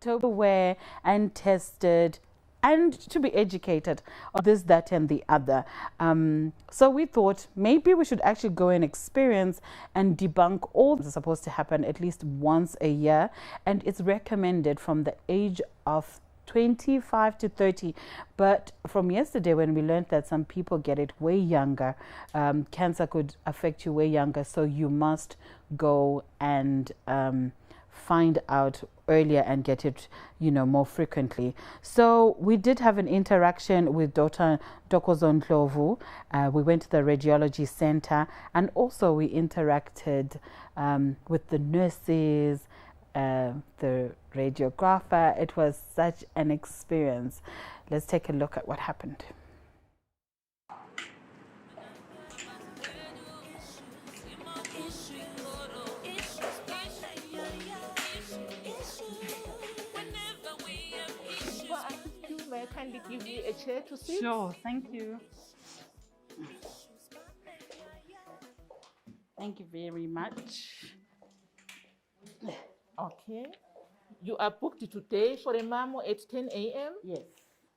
aware and tested and to be educated on this, that, and the other. So we thought maybe we should actually go and experience and debunk all that's supposed to happen at least once a year. And it's recommended from the age of 25 to 30. But from yesterday, when we learned that some people get it way younger, cancer could affect you way younger. So you must go and find out earlier and get it, more frequently. So we did have an interaction with Dr. Ntokozo Ndlovu. We went to the radiology center, and also we interacted with the nurses, the radiographer. It was such an experience. Let's take a look at what happened. May I kindly give you a chair to sit? Sure, thank you. Thank you very much. Okay. You are booked today for a mammo at 10 a.m. Yes.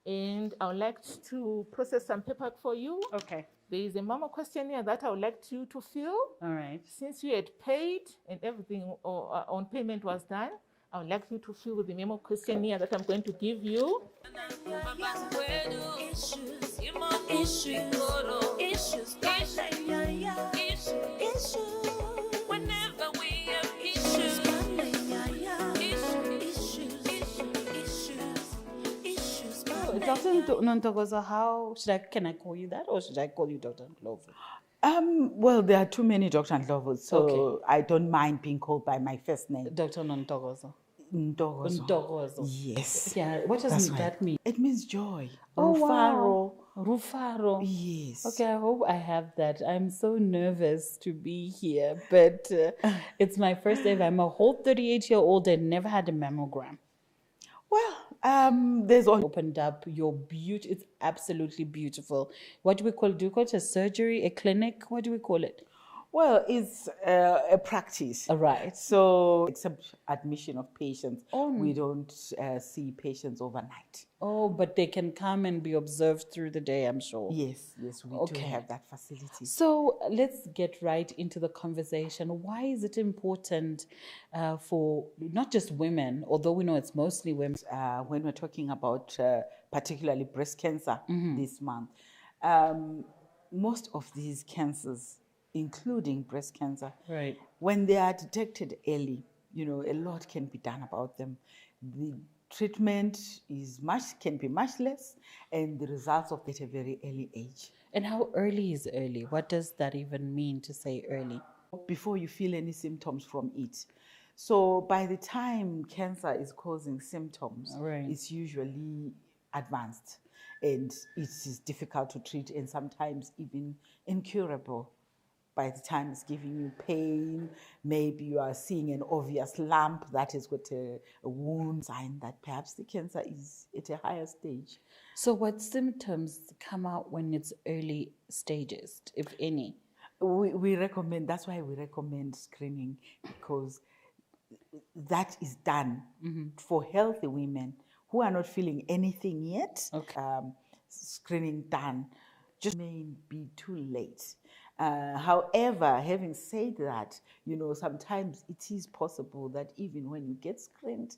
And I would like to process some paperwork for you. Okay. There is a mammo questionnaire that I would like you to fill. All right. Since you had paid and everything on payment was done, I would like you to fill the memo questionnaire that I'm going to give you. Dr. Ntokozo, can I call you that, or should I call you Dr. Ndlovu? Well, there are too many Dr. Ndlovu, so Okay. I don't mind being called by my first name. Dr. Ntokozo. Ntokozo. Ntokozo. Yes. Yeah, what does that mean? It means joy. Oh, Rufaro. wow. Rufaro. Yes. Okay, I hope I have that. I'm so nervous to be here, but it's my first day. I'm a whole 38-year-old and never had a mammogram. Well, there's all Opened up your beauty. It's absolutely beautiful. What do we call it? Do we call it a surgery, a clinic? What do we call it? Well, it's a practice. Right. So, except admission of patients, Oh. we don't see patients overnight. Oh, but they can come and be observed through the day, I'm sure. Yes, we Okay. do have that facility. So let's get right into the conversation. Why is it important for not just women, although we know it's mostly women? When we're talking about particularly breast cancer this month, most of these cancers, including breast cancer, Right. when they are detected early, a lot can be done about them. The treatment can be much less, and the results of at a very early age. And how early is early? What does that even mean to say early? Before you feel any symptoms from it. So by the time cancer is causing symptoms, Right. it's usually advanced, and it is difficult to treat and sometimes even incurable. By the time it's giving you pain, maybe you are seeing an obvious lump that has got a wound, sign that perhaps the cancer is at a higher stage. So what symptoms come out when it's early stages, if any? We recommend, that's why we recommend screening, because that is done for healthy women who are not feeling anything yet. Okay. Screening done just may be too late. However, having said that, sometimes it is possible that even when you get screened,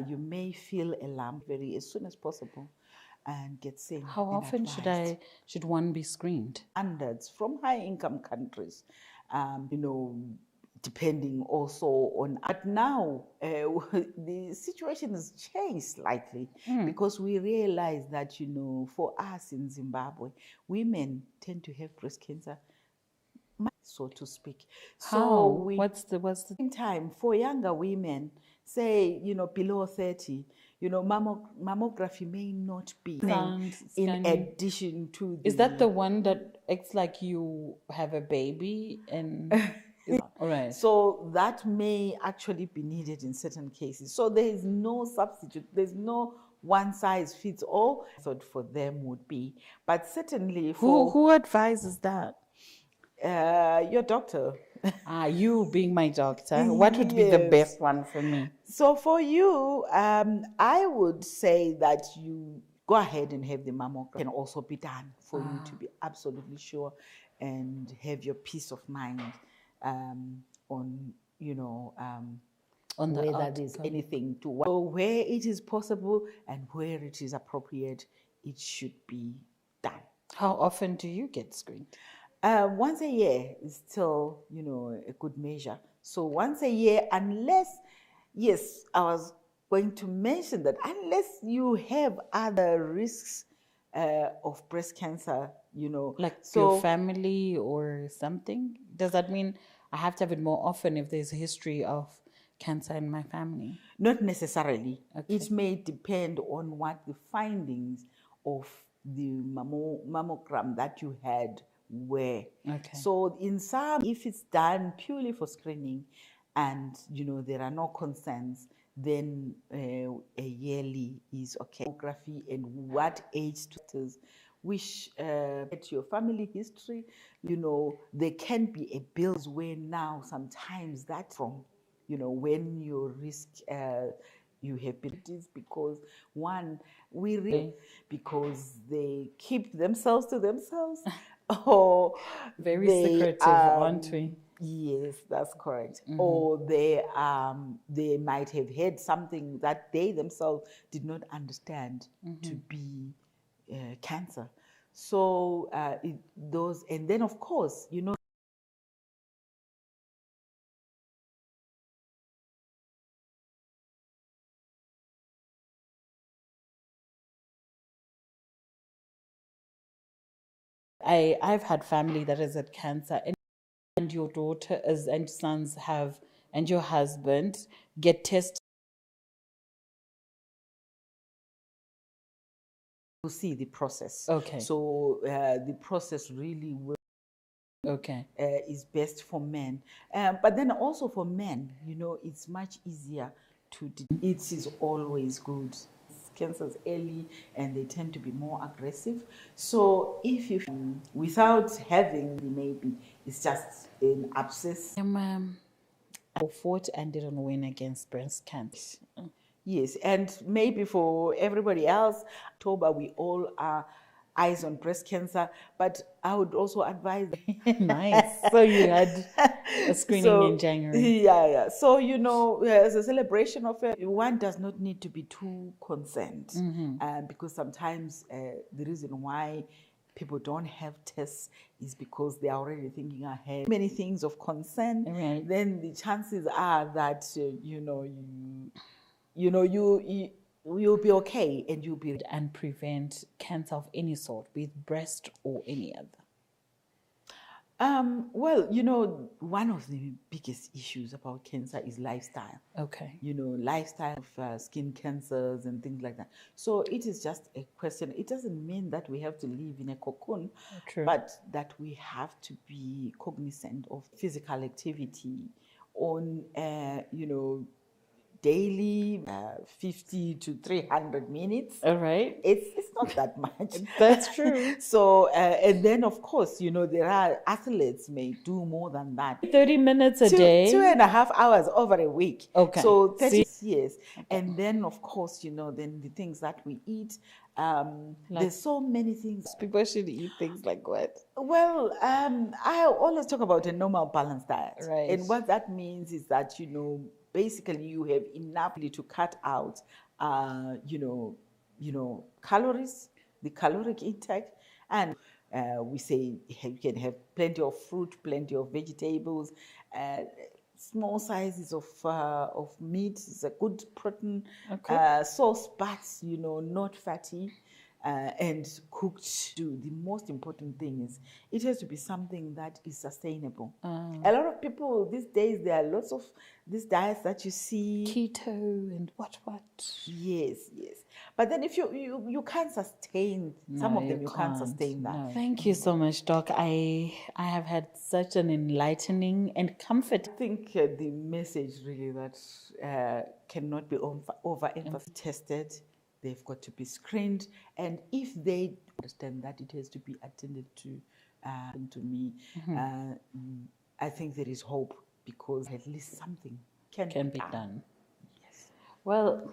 you may feel a lump as soon as possible and get seen. How and often advised. should one be screened? Standards from high-income countries, depending also on. But now the situation has changed slightly because we realize that for us in Zimbabwe, women tend to have breast cancer, so to speak. How? So What's the same time for younger women, say below 30, mammography may not be in addition to. Is that the one that acts like you have a baby and? All right. So that may actually be needed in certain cases. So there is no substitute. There's no one size fits all. I thought for them would be, but certainly for Who advises that? your doctor. You being my doctor, what would be the Yes. best one for me? So for you, I would say that you go ahead and have the mammogram. Can also be done for you to be absolutely sure and have your peace of mind on, On the whether there's outcome. anything to so where it is possible and where it is appropriate, it should be done. How often do you get screened? Once a year is still, a good measure. So once a year, unless, yes, I was going to mention that unless you have other risks of breast cancer, Like so your family or something? Does that mean I have to have it more often if there's a history of cancer in my family? not necessarily. Okay. It may depend on what the findings of the mammogram that you had were. Okay. So in some, if it's done purely for screening and, there are no concerns, then a yearly is okay. Mammography and what age doctors wish at your family history, there can be a bills where now sometimes that from when your risk you have been because one we really because they keep themselves to themselves or Very they, secretive, aren't we? yes, that's correct. Or they might have had something that they themselves did not understand to be cancer. So those, and then of course, I've had family that has had cancer, and your daughter is, and sons have, and your husband get tested. you see the process. Okay. So the process really will. Okay. Is best for men. But then also for men, it's much easier to. It is always good. Cancers early and they tend to be more aggressive. So if you, without having, maybe it's just an abscess. I fought and didn't win against breast cancer. Yes, and maybe for everybody else, October, we all are eyes on breast cancer, but I would also advise. Nice. So you had a screening in January. Yeah. So, as a celebration of it, one does not need to be too concerned because sometimes the reason why people don't have tests is because they are already thinking ahead. Many things of concern, Right. then the chances are that, you'll be okay and you'll be. And prevent cancer of any sort, be it breast or any other. Well, one of the biggest issues about cancer is lifestyle. Okay. Lifestyle of skin cancers and things like that. So it is just a question. It doesn't mean that we have to live in a cocoon, True. but that we have to be cognizant of physical activity on, daily 50 to 300 minutes. All right. It's not that much. That's true. So, and then of course, there are athletes may do more than that. 30 minutes a day. 2.5 hours over a week. Okay. So 30 See? years. Okay. And then of course, then the things that we eat, there's so many things. People should eat things like what? Well, I always talk about a normal balanced diet. Right. And what that means is that, basically you have enough to cut out, calories, the caloric intake, and we say you can have plenty of fruit, plenty of vegetables, small sizes of meat is a good protein, sauce buts, not fatty. And cooked. The most important thing is it has to be something that is sustainable. A lot of people these days, there are lots of these diets that you see. Keto and what? Yes. But then if you can't sustain some of them, you can't sustain that. No. Thank you so much, Doc. I have had such an enlightening and comfort. I think the message really that cannot be overemphasized. Tested. They've got to be screened, and if they understand that it has to be attended to me, I think there is hope because at least something can be done. Well,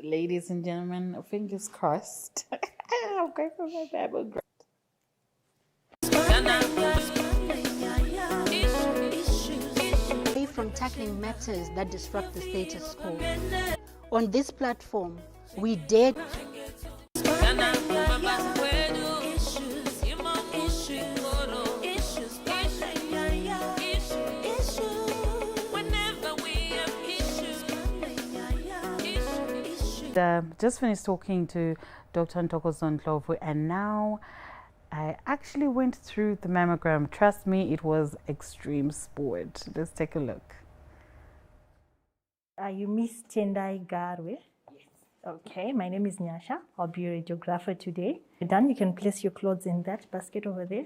ladies and gentlemen, fingers crossed. I'm going for my Bible. Away from tackling matters that disrupt the status quo. On this platform, we dare just finished talking to Dr. Ntokozo Ndlovu, and now I actually went through the mammogram. Trust me, it was extreme sport. Let's take a look. Are you Miss Tendai Garwe? Yes. Okay, my name is Nyasha. I'll be your radiographer today. You're done, you can place your clothes in that basket over there.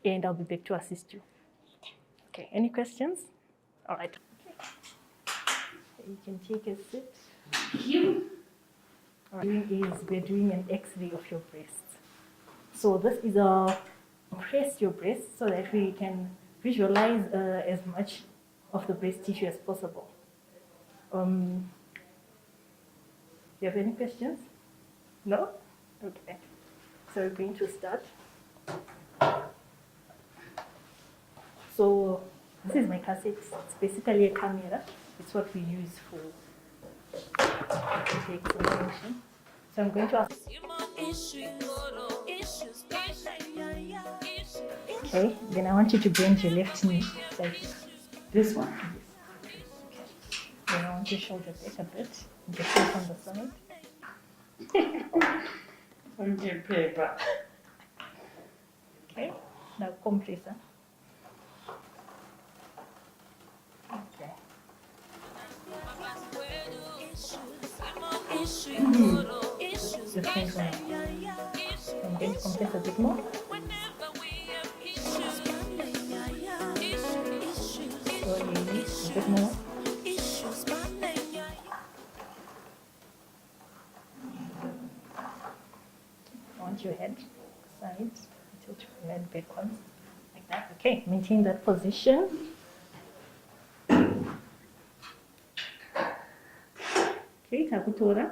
And I'll be back to assist you. Okay, any questions? All right. You can take a seat. All right. We're doing an X-ray of your breast. So this is a press your breast so that we can visualize as much of the breast tissue as possible. Do you have any questions? No? Okay. So we're going to start. So this is my cassette. It's basically a camera. It's what we use to take information. So I'm going to ask. Okay, then I want you to bend your left knee like this one. Okay. Then I want your shoulder back a bit. Just go from the side. Okay, now compressor. Okay. Just think now. I'm going to compress a bit more. Slowly, a bit more. I want your head side, tilt your head backwards, like that. Okay, maintain that position. Okay, takutora.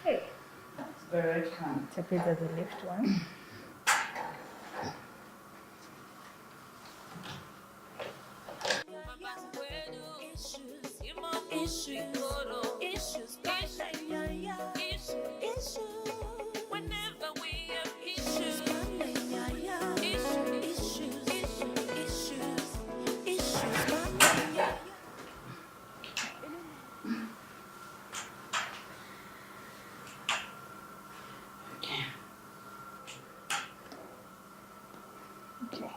Okay. That's very calm. Interpret as the left one. Okay.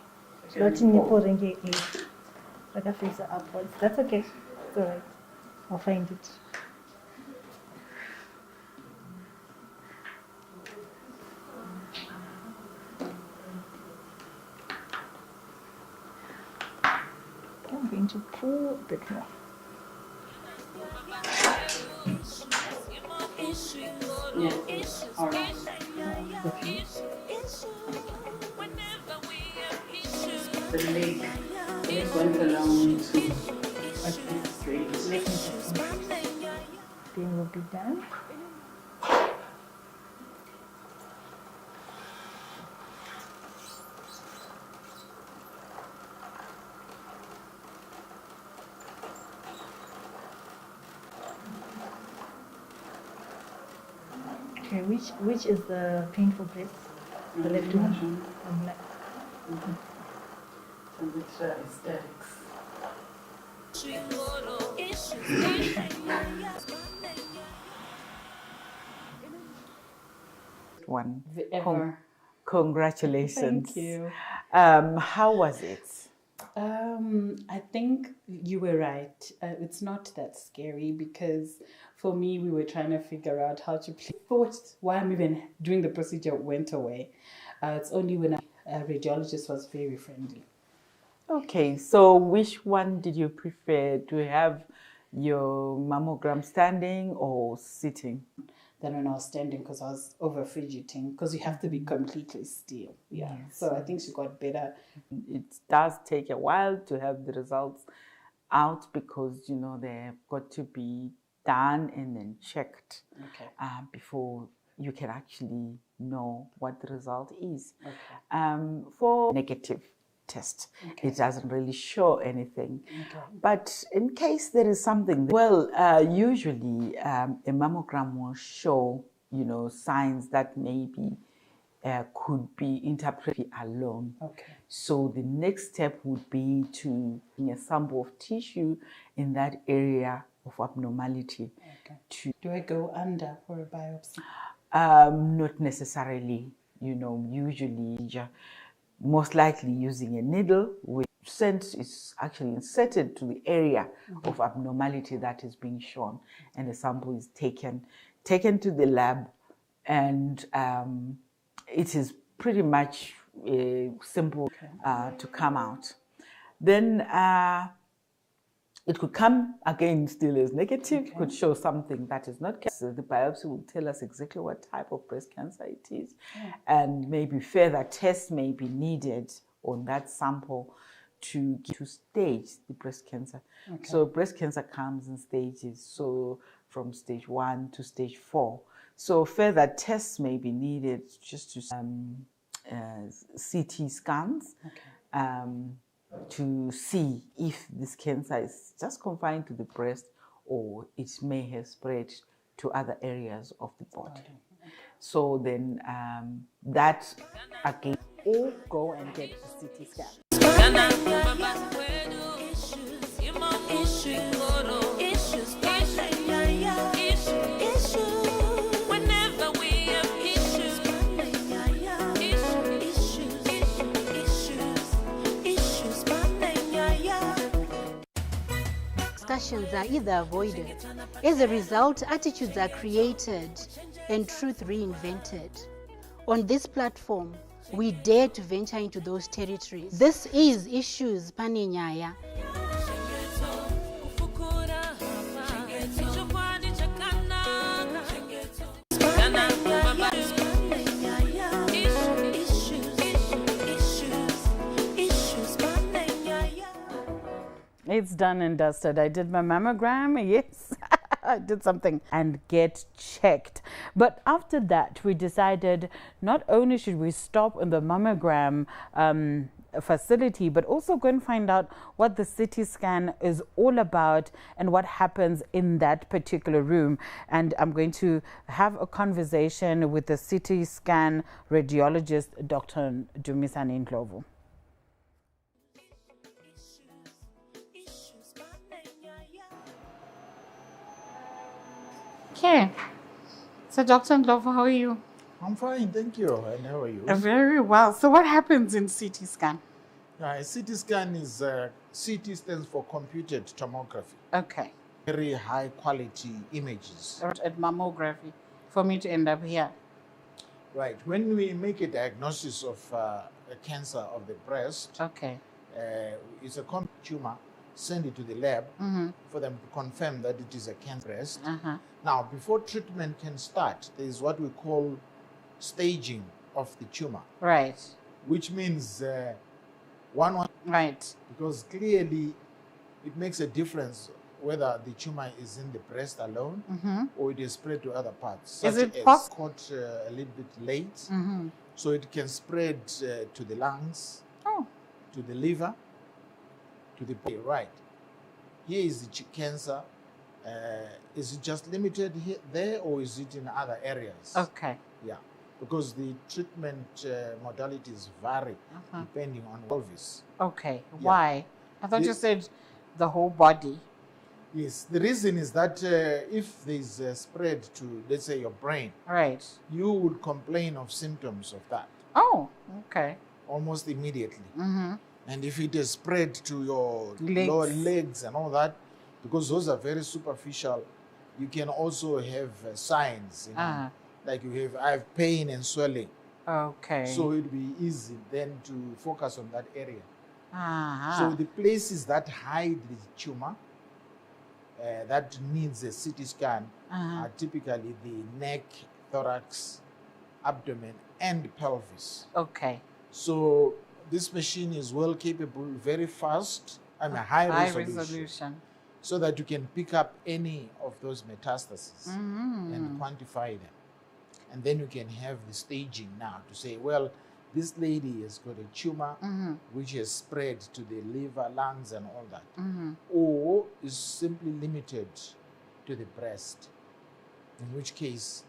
Letting nipple ring is like a face upwards. That's okay. It's alright. I'll find it. I'm going to pull a bit more. Yes. All right. The leg went along to straight. Let me just then we'll be done. Okay, which is the painful breast? The left one? I'm like, And it's aesthetics. One. Ever. Congratulations. Thank you. How was it? I think you were right. It's not that scary because for me, we were trying to figure out how to play. Thought why I'm even doing the procedure went away. It's only when a radiologist was very friendly. Okay, so which one did you prefer to have your mammogram standing or sitting? Then when I was standing, because I was over fidgeting, because you have to be completely still. Yeah. So I think she got better. It does take a while to have the results out because, you know, they've got to be done and then checked Okay. before you can actually know what the result is. Okay. For negative test, it doesn't really show anything. Okay. But in case there is something, well, usually a mammogram will show, you know, signs that maybe could be interpreted alone. Okay. So the next step would be to a sample of tissue in that area of abnormality. Okay. Do I go under for a biopsy? Not necessarily, you know, usually most likely using a needle which is actually inserted to the area of abnormality that is being shown, and the sample is taken to the lab, and it is pretty much simple to come out. Then it could come again still as negative, could show something that is not cancer. The biopsy will tell us exactly what type of breast cancer it is, and maybe further tests may be needed on that sample to stage the breast cancer. So breast cancer comes in stages, so from stage 1 to stage 4. So further tests may be needed just to CT scans. To see if this cancer is just confined to the breast or it may have spread to other areas of the body. So then that again, Or go and get a CT scan. Discussions are either avoided. As a result, attitudes are created and truth reinvented. On this platform, we dare to venture into those territories. This is Issues Panenyaya. It's done and dusted. I did my mammogram, yes. I did something and get checked. But after that, we decided not only should we stop in the mammogram facility, but also go and find out what the CT scan is all about and what happens in that particular room. And I'm going to have a conversation with the CT scan radiologist, Dr. Dumisani Ndlovu. Okay. So, Dr. Ndlovu, how are you? I'm fine, thank you. And how are you? Very well. So, what happens in CT scan? A CT scan is CT stands for computed tomography. Okay. Very high quality images. At mammography for me to end up here. Right. When we make a diagnosis of a cancer of the breast, Okay. it's a common tumor. Send it to the lab for them to confirm that it is a cancer breast. Now, before treatment can start, there is what we call staging of the tumor. Right. Which means Right. because clearly it makes a difference whether the tumor is in the breast alone or it is spread to other parts. Is it possible? Caught a little bit late, so it can spread to the lungs, to the liver, to the body. Right. Here is the cancer. Is it just limited here, there, or is it in other areas? Okay. Yeah, because the treatment modalities vary depending on pelvis. Okay. Yeah. Why? I thought you said the whole body. Yes, the reason is that if there's a spread to, let's say, your brain, Right. you would complain of symptoms of that Oh, okay. almost immediately. And if it is spread to your Legs. lower legs and all that, because those are very superficial, you can also have signs, you know, like I have pain and swelling. Okay. So it would be easy then to focus on that area. So the places that hide the tumor that needs a CT scan are typically the neck, thorax, abdomen, and pelvis. Okay. So this machine is well capable, very fast, and a high resolution, so that you can pick up any of those metastases and quantify them. And then you can have the staging now to say, well, this lady has got a tumor which has spread to the liver, lungs, and all that, or is simply limited to the breast, in which case,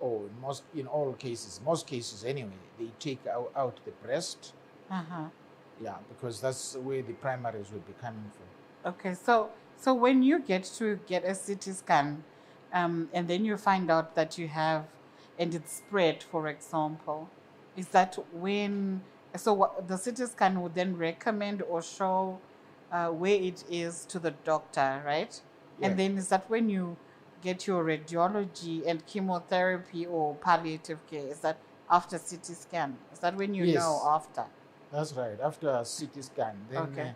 or in most cases anyway, they take out the breast. Yeah, because that's where the primaries will be coming from. Okay, so when you get a CT scan, and then you find out that you have, and it's spread, for example, is that when, the CT scan would then recommend or show where it is to the doctor, right? Yeah. And then is that when you get your radiology and chemotherapy or palliative care? Is that after CT scan? Is that when you know after? That's right. After a CT scan, then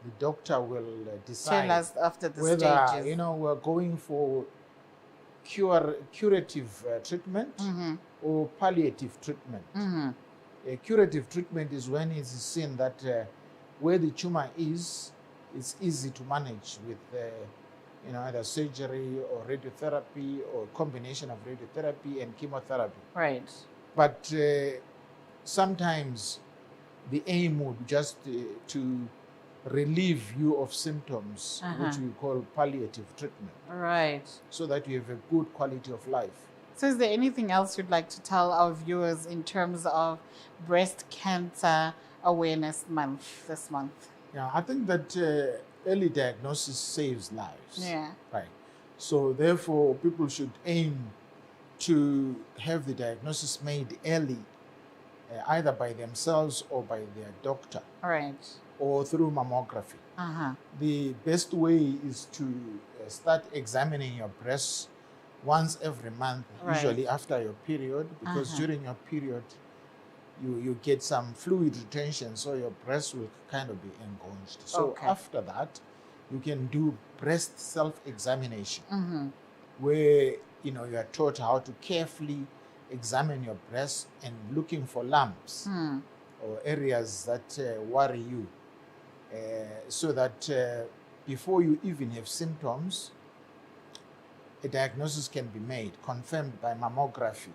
the doctor will decide. Tell us after the whether, stages. We're going for curative treatment or palliative treatment. A curative treatment is when it's seen that where the tumor is, it's easy to manage with either surgery or radiotherapy or combination of radiotherapy and chemotherapy. Right. But sometimes the aim would just to relieve you of symptoms, which we call palliative treatment. Right. So that you have a good quality of life. So is there anything else you'd like to tell our viewers in terms of Breast Cancer Awareness Month this month? Yeah, I think that early diagnosis saves lives. Yeah. Right. So therefore, people should aim to have the diagnosis made early, either by themselves or by their doctor. Right. Or through mammography. The best way is to start examining your breasts once every month, usually after your period, because during your period, you get some fluid retention, so your breast will kind of be engorged. So after that, you can do breast self-examination, where you are taught how to carefully examine your breast and looking for lumps or areas that worry you, so that before you even have symptoms, a diagnosis can be made, confirmed by mammography,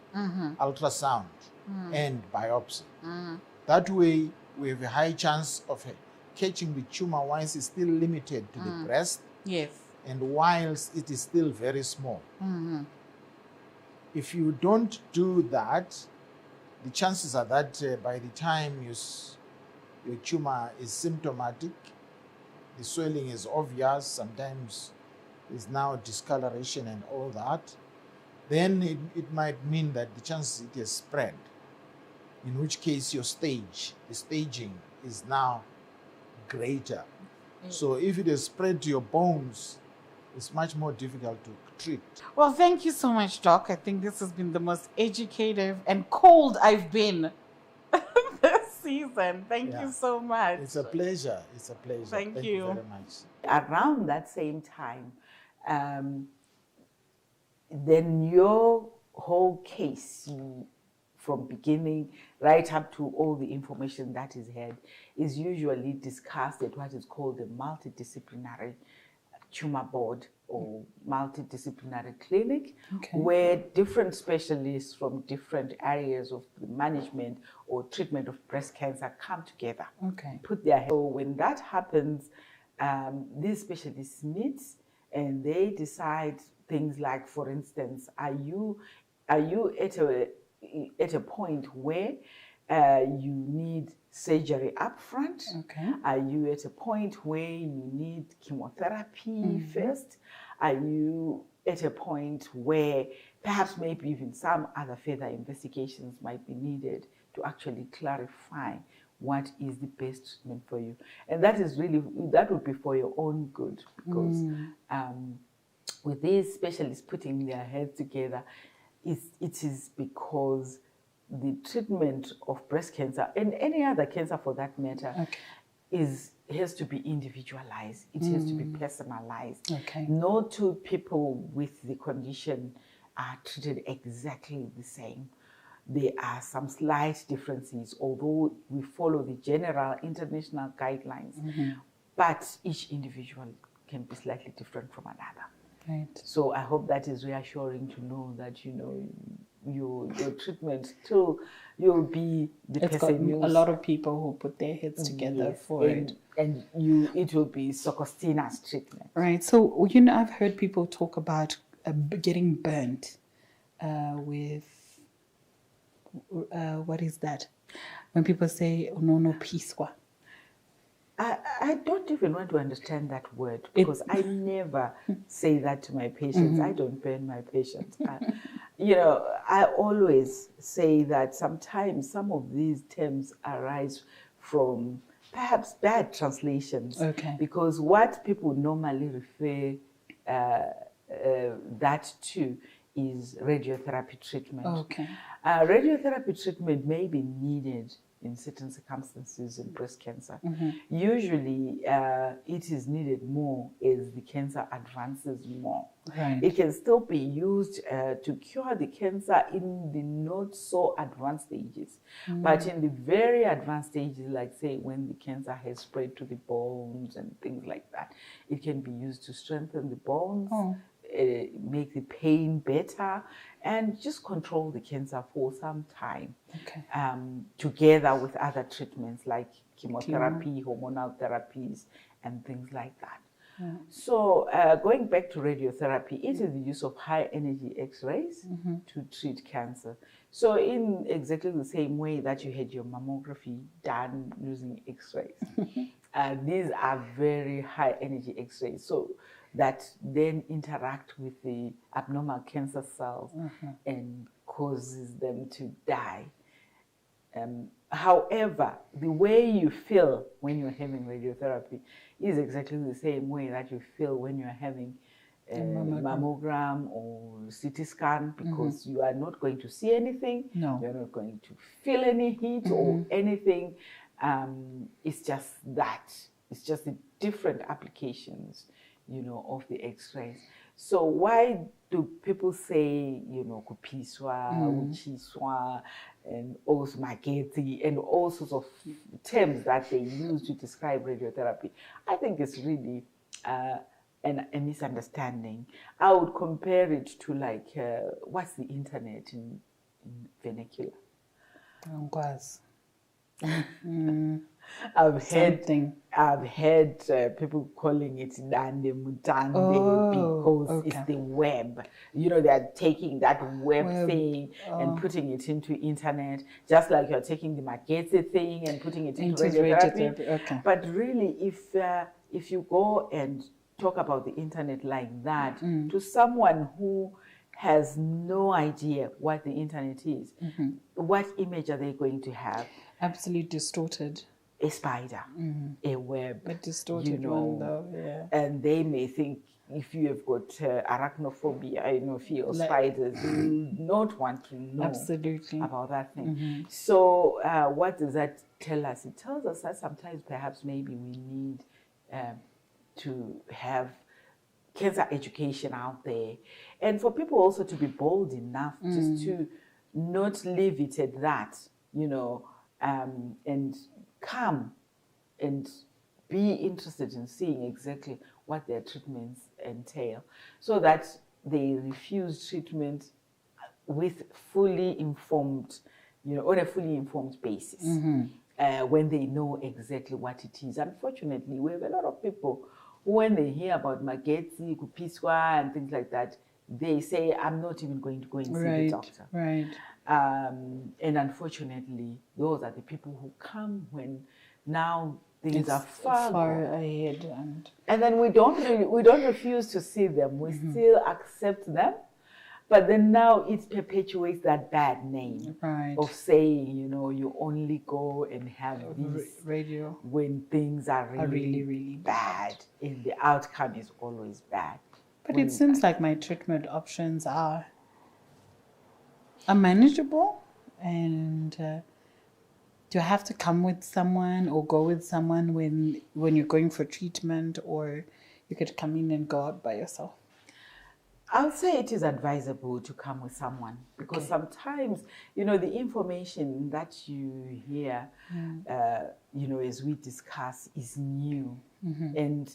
ultrasound, and biopsy. That way, we have a high chance of catching the tumor once it's still limited to the breast, and whilst it is still very small. If you don't do that, the chances are that by the time your tumor is symptomatic, the swelling is obvious, sometimes is now discoloration and all that, then it might mean that the chances it has spread, in which case the staging is now greater. So if it has spread to your bones, it's much more difficult to treat. Well, thank you so much, Doc. I think this has been the most educative and cold I've been this season. Thank you so much. It's a pleasure. It's a pleasure. Thank you very much. Around that same time, then your whole case, from beginning right up to all the information that is had, is usually discussed at what is called the multidisciplinary tumor board or multidisciplinary clinic, where different specialists from different areas of the management or treatment of breast cancer come together, put their heads. So when that happens, these specialists meet and they decide things like, for instance, are you at a point where you need surgery up front? Are you at a point where you need chemotherapy first? Are you at a point where perhaps maybe even some other further investigations might be needed to actually clarify what is the best treatment for you? And that would be for your own good, because with these specialists putting their heads together, it is because the treatment of breast cancer and any other cancer for that matter has to be individualized. It has to be personalized. Okay. No two people with the condition are treated exactly the same. There are some slight differences, although we follow the general international guidelines, but each individual can be slightly different from another. Right. So I hope that is reassuring to know that, you know, your treatment still, you'll be the It's got person a lot of people who put their heads together for it. And it will be Sokostina's treatment. Right. So, you know, I've heard people talk about getting burnt with, what is that? When people say, "Unono piswa." I don't even want to understand that word because I never say that to my patients. I don't burn my patients. You know, I always say that sometimes some of these terms arise from perhaps bad translations. Okay. Because what people normally refer that to is radiotherapy treatment. Okay. Radiotherapy treatment may be needed in certain circumstances in breast cancer. Usually, it is needed more as the cancer advances more. Right. It can still be used to cure the cancer in the not so advanced stages. But in the very advanced stages, like say when the cancer has spread to the bones and things like that, it can be used to strengthen the bones, make the pain better, and just control the cancer for some time. Okay. Together with other treatments like chemotherapy, hormonal therapies, and things like that. So going back to radiotherapy, it is the use of high energy X-rays to treat cancer. So in exactly the same way that you had your mammography done using X-rays, these are very high energy X-rays. So that then interact with the abnormal cancer cells and causes them to die. However, the way you feel when you're having radiotherapy is exactly the same way that you feel when you're having a mammogram or CT scan, because you are not going to see anything, you're not going to feel any heat or anything. It's just that. It's just the different applications, you know, of the X-rays. So why do people say, you know, kupiswa, uchiswa, and also mageti, and all sorts of terms that they use to describe radiotherapy? I think it's really a misunderstanding. I would compare it to like, what's the internet in vernacular? I've heard people calling it Dande Mutande because it's the web. You know, they're taking that web thing and putting it into internet, just like you're taking the Magete thing and putting it into radiotherapy. Okay. But really, if you go and talk about the internet like that to someone who has no idea what the internet is, what image are they going to have? Absolutely distorted. A spider, a web, a distorted you know, one, though, yeah. And they may think if you have got arachnophobia, you know, fear of spiders, you not want to know about that thing. So what does that tell us? It tells us that sometimes perhaps maybe we need to have cancer education out there, and for people also to be bold enough just to not leave it at that, you know, and come and be interested in seeing exactly what their treatments entail, so that they refuse treatment with fully informed, you know, on a fully informed basis, when they know exactly what it is. Unfortunately, we have a lot of people who, when they hear about mageti, kupiswa, and things like that, they say, I'm not even going to go and see the doctor. Right. And unfortunately, those are the people who come when now things are far ahead, and then we don't refuse to see them. We still accept them, but then now it perpetuates that bad name of saying, you know, you only go and have this radio when things are really, really bad, and the outcome is always bad. But it seems like my treatment options are manageable, And do I have to come with someone or go with someone when you're going for treatment, or you could come in and go out by yourself? I would say it is advisable to come with someone, because sometimes, the information that you hear, as we discuss, is new. And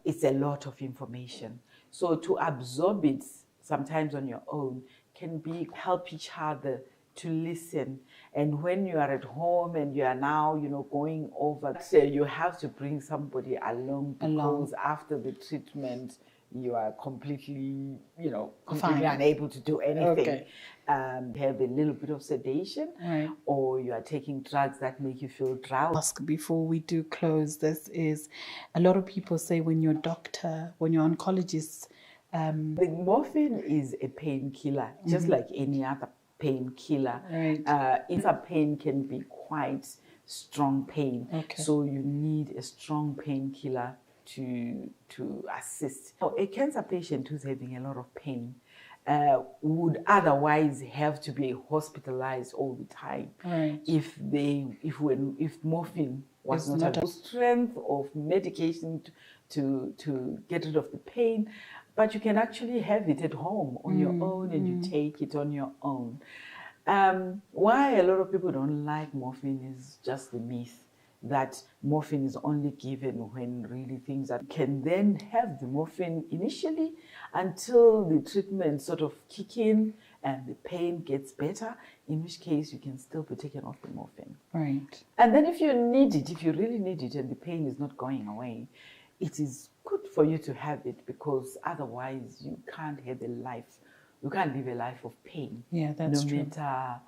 it's a lot of information. So to absorb it sometimes on your own can help each other to listen. And when you are at home and you are now, going over, so you have to bring somebody along, because after the treatment, you are completely, unable to do anything. Have a little bit of sedation, or you are taking drugs that make you feel drowsy. Ask before we do close, this is, a lot of people say when your oncologist, the morphine is a painkiller, just like any other painkiller. Cancer pain can be quite strong pain, so you need a strong painkiller to assist. A cancer patient who's having a lot of pain would otherwise have to be hospitalized all the time if morphine was not a strength of medication to get rid of the pain. But you can actually have it at home on your own, and you take it on your own. Why a lot of people don't like morphine is just the myth that morphine is only given when really things are. Can then have the morphine initially until the treatment sort of kick in and the pain gets better, in which case you can still be taken off the morphine. And then if you really need it and the pain is not going away, it is good for you to have it, because otherwise you can't live a life of pain. Yeah, that's true. No matter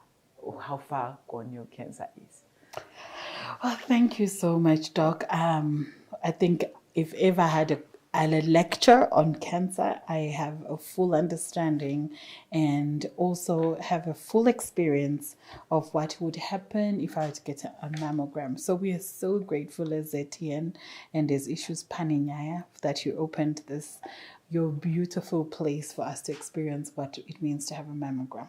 how far gone your cancer is. Well, thank you so much, Doc. I think if ever I had a lecture on cancer, I have a full understanding and also have a full experience of what would happen if I were to get a mammogram. So we are so grateful as ZTN and as Issues Paninyaya that you opened your beautiful place for us to experience what it means to have a mammogram.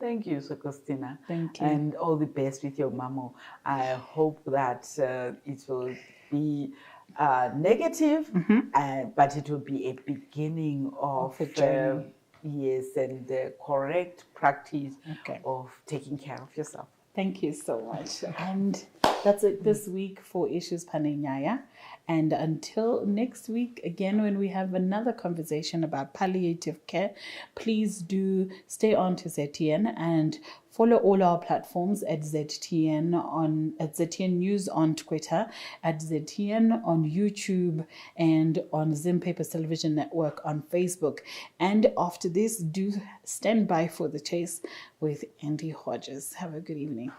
Thank you, Sokostina. Thank you. And all the best with your mammo. I hope that it will be negative, but it will be a beginning of a journey. Yes, and the correct practice of taking care of yourself. Thank you so much. And that's it this week for Issues Paninyaya. And until next week, again, when we have another conversation about palliative care, please do stay on to ZTN and follow all our platforms at ZTN News on Twitter, at ZTN on YouTube, and on Zim Papers Television Network on Facebook. And after this, do stand by for the chase with Andy Hodges. Have a good evening.